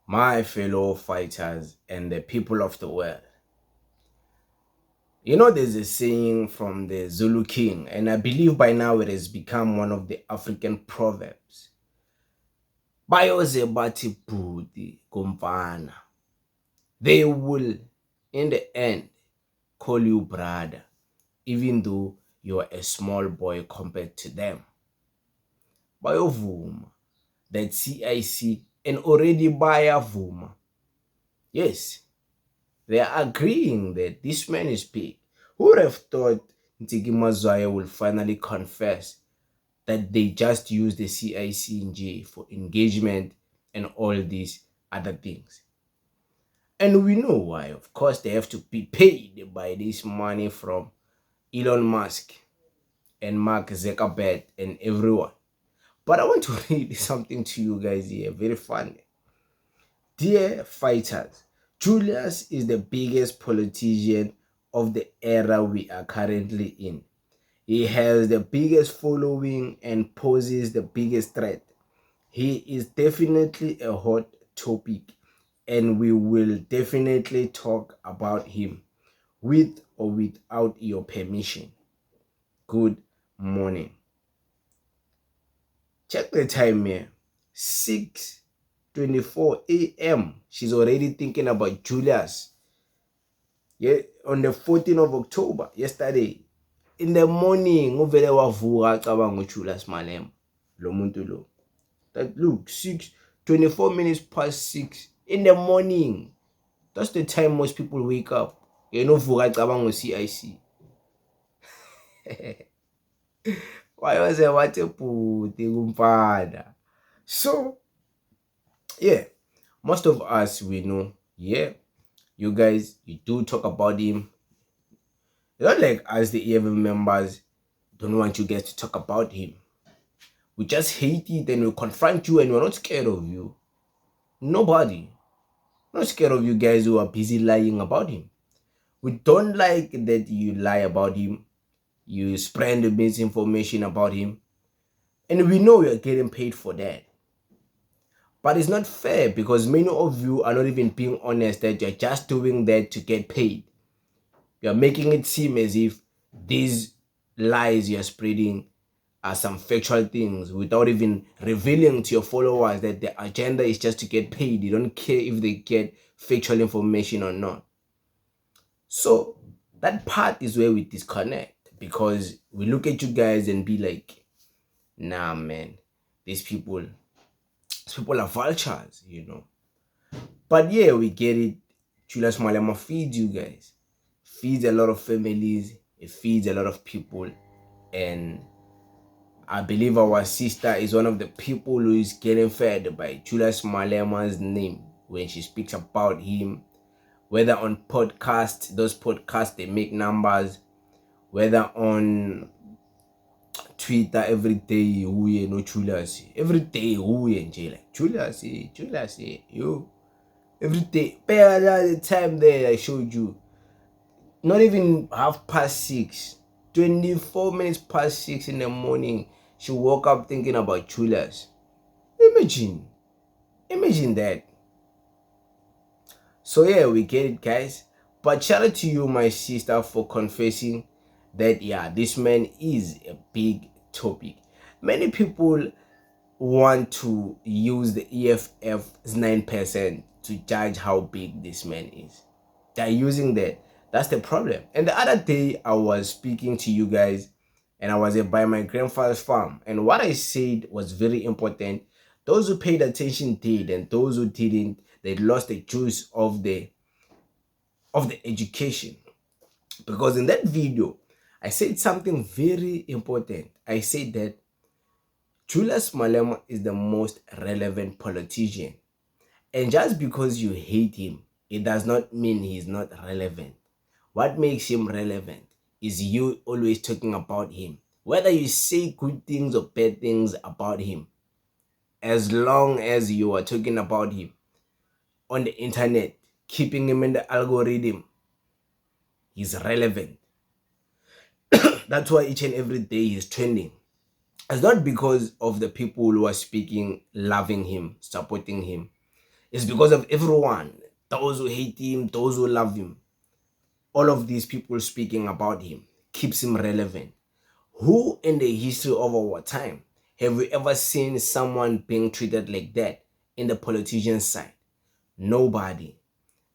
My fellow fighters and the people of the world. You know, there's a saying from the Zulu king, and I believe by now it has become one of the African proverbs. Bayoze bati bhuti kumfana. They will, in the end, call you brother, even though you are a small boy compared to them. Bayovuma, that CIC, and already bayavuma. Yes, they are agreeing that this man is big. Who would have thought Ntsiki Mazwai will finally confess that they just use the CICNJ for engagement and all these other things? And we know why. Of course, they have to be paid by this money from Elon Musk and Mark Zuckerberg and everyone. But I want to read something to you guys here, very funny. Dear fighters, Julius is the biggest politician of the era we are currently in. He has the biggest following and poses the biggest threat. He is definitely a hot topic, and we will definitely talk about him with or without your permission. Good morning. Check the time here. 6:24 a.m. She's already thinking about Julius. Yeah, on the 14th of October, yesterday, in the morning, uvele wavuka acabanga uJulius Malema. Lo muntu lo. That look, 6:24 minutes past 6 in the morning. That's the time most people wake up. You know, vuka acabanga CIC. Why was it what a put kumfana? So, yeah, most of us we know, yeah, you guys, you do talk about him. Not like as the EFM members don't want you guys to talk about him. We just hate it and we confront you and we're not scared of you. Nobody. Not scared of you guys who are busy lying about him. We don't like that you lie about him. You spread the misinformation about him. And we know you're getting paid for that. But it's not fair because many of you are not even being honest that you're just doing that to get paid. You're making it seem as if these lies you're spreading are some factual things without even revealing to your followers that the agenda is just to get paid. You don't care if they get factual information or not. So that part is where we disconnect because we look at you guys and be like, nah, man, these people are vultures, you know. But yeah, we get it. Julius Malema feeds you guys. Feeds a lot of families. It feeds a lot of people. And I believe our sister is one of the people who is getting fed by Julius Malema's name when she speaks about him. Whether on podcasts, those podcasts, they make numbers. Whether on Twitter every day, who you know Julius. Every day, who you enjoy like Julius, you. Every day, by the time there I showed you, not even 6:30, 24 minutes past 6 in the morning, she woke up thinking about Julius. Imagine that. So yeah, we get it, guys. But shout out to you, my sister, for confessing that yeah, this man is a big topic. Many people want to use the EFF's 9% to judge how big this man is. They're using that. That's the problem. And the other day I was speaking to you guys and I was by my grandfather's farm. And what I said was very important. Those who paid attention did, and those who didn't, they lost the juice of the education. Because in that video, I said something very important. I said that Julius Malema is the most relevant politician. And just because you hate him, it does not mean he's not relevant. What makes him relevant is you always talking about him. Whether you say good things or bad things about him, as long as you are talking about him on the internet, keeping him in the algorithm, he's relevant. That's why each and every day he's trending. It's not because of the people who are speaking, loving him, supporting him. It's because of everyone. Those who hate him, those who love him. All of these people speaking about him keeps him relevant. Who in the history of our time have we ever seen someone being treated like that in the politician side? Nobody.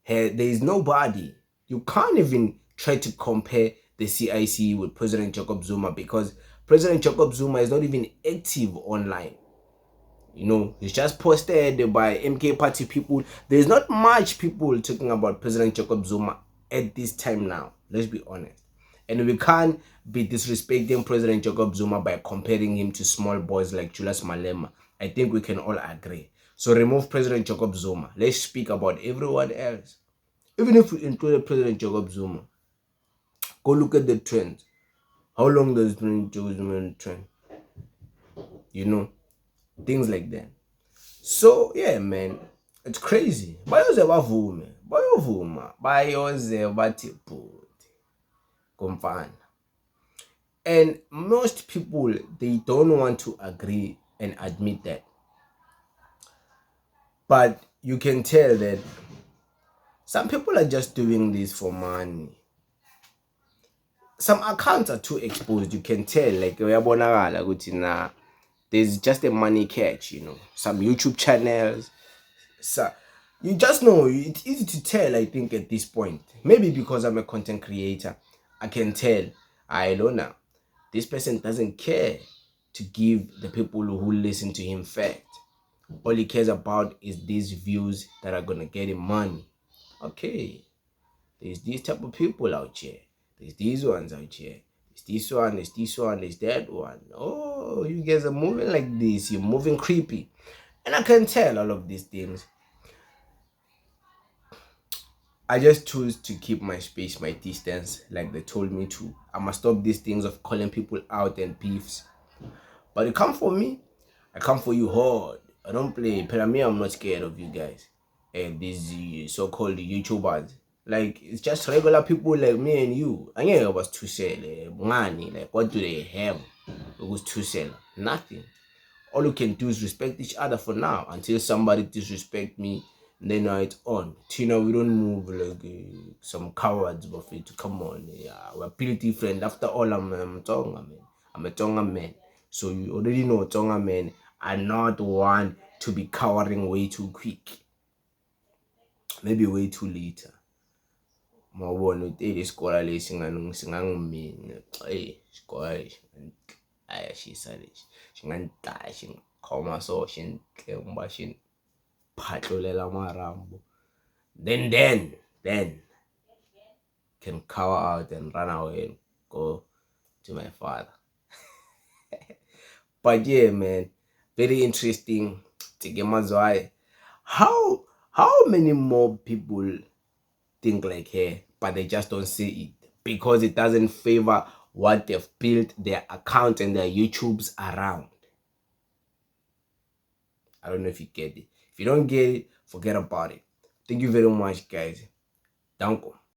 There is nobody. You can't even try to compare the CIC with President Jacob Zuma because President Jacob Zuma is not even active online. You know, it's just posted by MK party people. There's not much people talking about President Jacob Zuma at this time now. Let's be honest. And we can't be disrespecting President Jacob Zuma by comparing him to small boys like Julius Malema. I think we can all agree. So remove President Jacob Zuma. Let's speak about everyone else. Even if we include President Jacob Zuma, go look at the trend. How long does President Jacob Zuma trend? You know, things like that. So yeah, man, it's crazy. Bayoze bavume, bayovuma, bayoze bathi bhuti komfana. And most people, they don't want to agree and admit that. But you can tell that some people are just doing this for money. Some accounts are too exposed. You can tell, like uyabonakala ukuthi na there's just a money catch, you know. Some YouTube channels. So you just know it's easy to tell, I think, at this point. Maybe because I'm a content creator, I can tell. I don't know. This person doesn't care to give the people who listen to him fact. All he cares about is these views that are gonna get him money. Okay. There's these type of people out here. There's these ones out here. There's this one, there's this one, there's that one. Oh, you guys are moving like this. You're moving creepy. And I can tell all of these things. I just choose to keep my space, my distance, like they told me to. I must stop these things of calling people out and beefs. But you come for me, I come for you hard. I don't play. But me, I'm not scared of you guys. And these so-called YouTubers. Like, it's just regular people like me and you. I knew it was to sell money. Like, what do they have? It was to sell. Nothing. All you can do is respect each other for now until somebody disrespect me. Then now it's on. Tina, we don't move like some cowards, but to come on. Yeah, we're pretty different. After all, I'm Tonga man. I'm a Tonga man. So you already know Tonga men are not one to be cowering way too quick. Maybe way too later. Mawubona uthi isikole lesi singangimini. Isikole ayashisa lesi. Singandaya singikhoma so shinhle ngoba shin phatlolela amarambo. Then can cower out and run away and go to my father. But yeah, man, very interesting. Take Mazwai. How many more people think like her, but they just don't see it because it doesn't favor what they've built their account and their YouTubes around. I don't know if you get it. If you don't get it, forget about it. Thank you very much, guys. Danko.